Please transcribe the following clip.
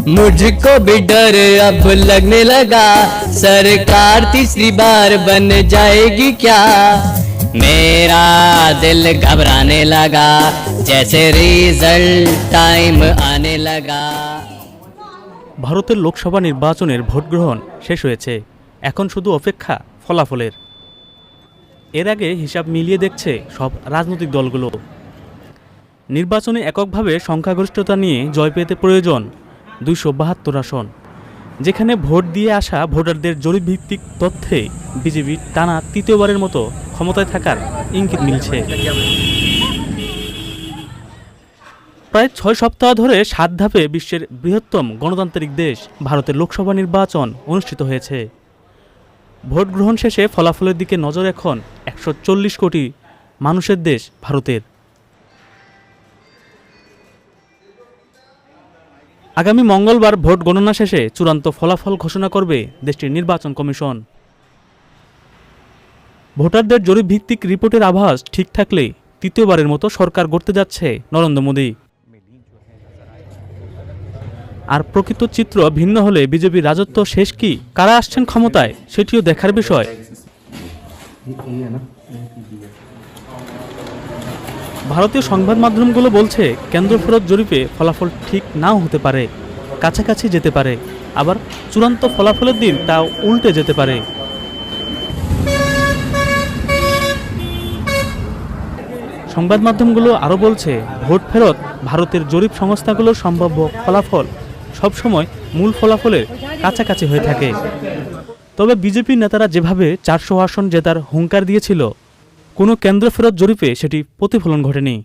मुझको भी डर अब लगने लगा, सरकार तीसरी बार बन जाएगी क्या। मेरा दिल घबराने लगा, जैसे रिजल्ट टाइम आने लगा। ভারতের লোকসভা নির্বাচনের ভোট গ্রহণ শেষ হয়েছে, এখন শুধু অপেক্ষা ফলাফলের। এর আগে হিসাব মিলিয়ে দেখছে সব রাজনৈতিক দলগুলো। নির্বাচনে এককভাবে সংখ্যাগরিষ্ঠতা নিয়ে জয় পেতে প্রয়োজন 272 আসন, যেখানে ভোট দিয়ে আসা ভোটারদের জরিপভিত্তিক তথ্যে বিজেপি টানা তৃতীয়বারের মতো ক্ষমতায় থাকার ইঙ্গিত মিলছে। প্রায় 6 সপ্তাহ ধরে 7 ধাপে বিশ্বের বৃহত্তম গণতান্ত্রিক দেশ ভারতের লোকসভা নির্বাচন অনুষ্ঠিত হয়েছে। ভোট গ্রহণ শেষে ফলাফলের দিকে নজর এখন 140 কোটি মানুষের দেশ ভারতের। আগামী মঙ্গলবার ভোট গণনা শেষে চূড়ান্ত ফলাফল ঘোষণা করবে দেশটির নির্বাচন কমিশন। ভোটারদের জরিপভিত্তিক রিপোর্টের আভাস ঠিক থাকলে তৃতীয়বারের মতো সরকার গড়তে যাচ্ছে নরেন্দ্র মোদী। আর প্রকৃত চিত্র ভিন্ন হলে বিজেপির রাজত্ব শেষ কি, কারা আসছেন ক্ষমতায় সেটিও দেখার বিষয়। ভারতীয় সংবাদ মাধ্যমগুলো বলছে কেন্দ্র ফেরত জরিপে ফলাফল ঠিক নাও হতে পারে, কাছাকাছি যেতে পারে, আবার চূড়ান্ত ফলাফলের দিন তাও উল্টে যেতে পারে। সংবাদ মাধ্যমগুলো আরও বলছে ভোট ফেরত ভারতের জরিপ সংস্থাগুলোর সম্ভাব্য ফলাফল সবসময় মূল ফলাফলের কাছাকাছি হয়ে থাকে। তবে বিজেপি নেতারা যেভাবে 400 আসন জেতার হুঙ্কার দিয়েছিল, কোনো কেন্দ্র ফেরত জরিপে সেটি প্রতিফলন ঘটেনি।